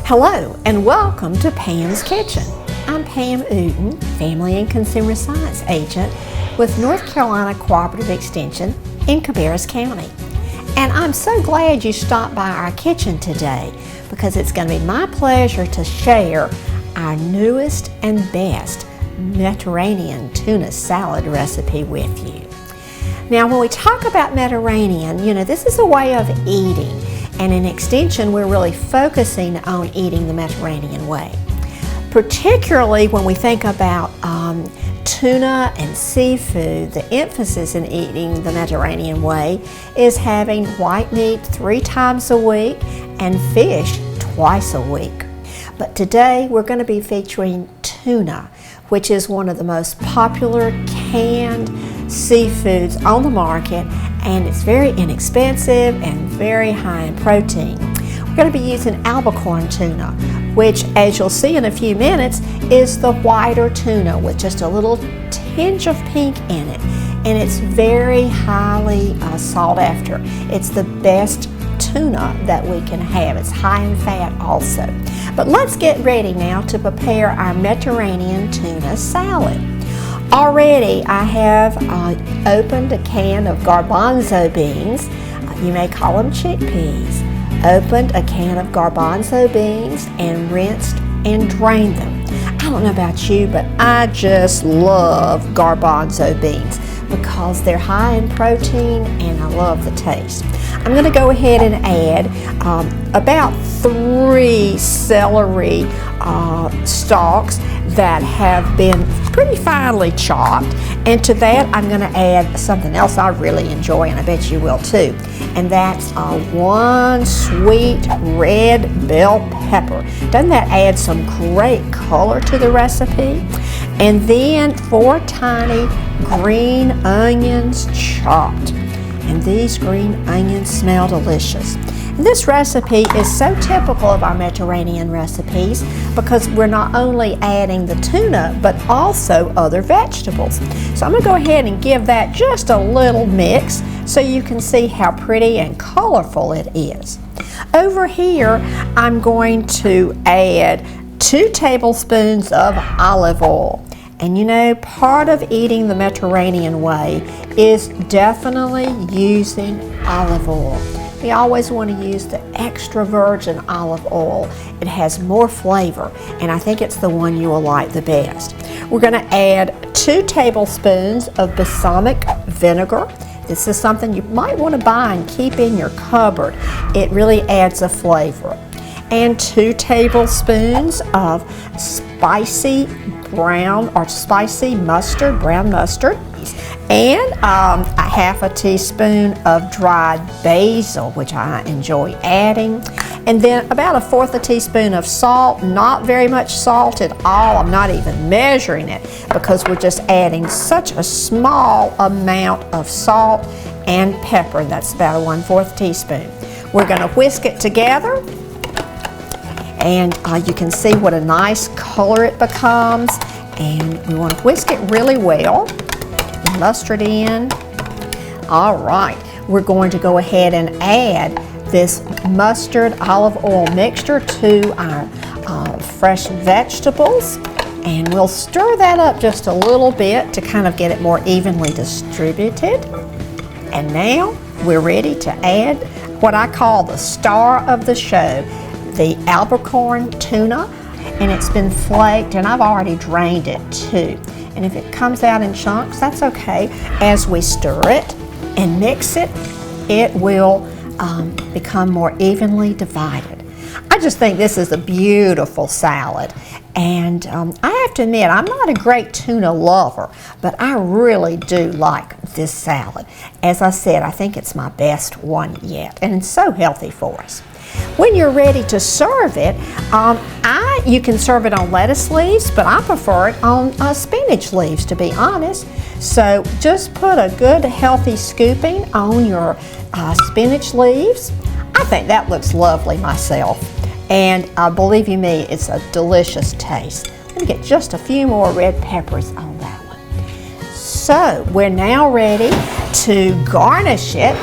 Hello and welcome to Pam's Kitchen. I'm Pam Uden, Family and Consumer Science Agent with North Carolina Cooperative Extension in Cabarrus County. And I'm so glad you stopped by our kitchen today because it's going to be my pleasure to share our newest and best Mediterranean tuna salad recipe with you. Now when we talk about Mediterranean, this is a way of eating. And in Extension, we're really focusing on eating the Mediterranean way. Particularly when we think about tuna and seafood, the emphasis in eating the Mediterranean way is having white meat 3 times a week and fish twice a week. But today we're going to be featuring tuna, which is one of the most popular canned seafoods on the market, and it's very inexpensive and very high in protein. We're going to be using albacore tuna, which, as you'll see in a few minutes, is the whiter tuna with just a little tinge of pink in it, and it's very highly sought after. It's the best tuna that we can have. It's high in fat also. But let's get ready now to prepare our Mediterranean tuna salad. Already I have opened a can of garbanzo beans. You may call them chickpeas. Opened a can of garbanzo beans and rinsed and drained them. I don't know about you, but I just love garbanzo beans because they're high in protein and I love the taste. I'm going to go ahead and add about 3 celery stalks that have been pretty finely chopped, and to that I'm going to add something else I really enjoy, and I bet you will too, and that's 1 sweet red bell pepper. Doesn't that add some great color to the recipe? And then 4 tiny green onions chopped, and these green onions smell delicious. This recipe is so typical of our Mediterranean recipes because we're not only adding the tuna but also other vegetables. So I'm going to go ahead and give that just a little mix so you can see how pretty and colorful it is. Over here I'm going to add 2 tablespoons of olive oil. And part of eating the Mediterranean way is definitely using olive oil. We always want to use the extra virgin olive oil. It has more flavor, and I think it's the one you will like the best. We're going to add 2 tablespoons of balsamic vinegar. This is something you might want to buy and keep in your cupboard. It really adds a flavor. And 2 tablespoons of spicy brown mustard, and a half a teaspoon of dried basil, which I enjoy adding, and then about 1/4 teaspoon of salt. Not very much salt at all. I'm not even measuring it because we're just adding such a small amount of salt and pepper. That's about 1/4 teaspoon. We're going to whisk it together, and you can see what a nice color it becomes, and we want to whisk it really well. Mustard in. All right, we're going to go ahead and add this mustard olive oil mixture to our fresh vegetables, and we'll stir that up just a little bit to kind of get it more evenly distributed. And now we're ready to add what I call the star of the show, the albacore tuna, and it's been flaked, and I've already drained it too. And if it comes out in chunks, that's okay. As we stir it and mix it, it will become more evenly divided. I just think this is a beautiful salad. And I have to admit, I'm not a great tuna lover, but I really do like this salad. As I said, I think it's my best one yet, and it's so healthy for us. When you're ready to serve it, you can serve it on lettuce leaves, but I prefer it on spinach leaves, to be honest. So just put a good healthy scooping on your spinach leaves. I think that looks lovely myself. And believe you me, it's a delicious taste. Let me get just a few more red peppers on that one. So we're now ready to garnish it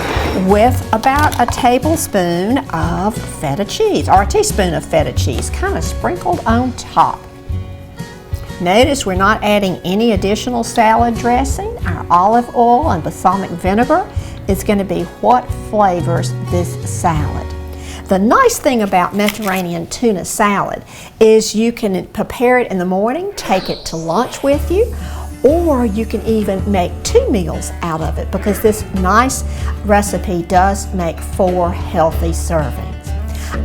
with about a tablespoon of feta cheese, or a teaspoon of feta cheese, kind of sprinkled on top. Notice we're not adding any additional salad dressing. Our olive oil and balsamic vinegar is going to be what flavors this salad. The nice thing about Mediterranean tuna salad is you can prepare it in the morning, take it to lunch with you, or you can even make 2 meals out of it, because this nice recipe does make 4 healthy servings.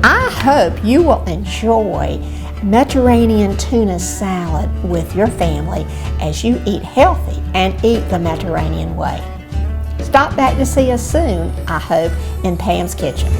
I hope you will enjoy Mediterranean tuna salad with your family as you eat healthy and eat the Mediterranean way. Stop back to see us soon, I hope, in Pam's Kitchen.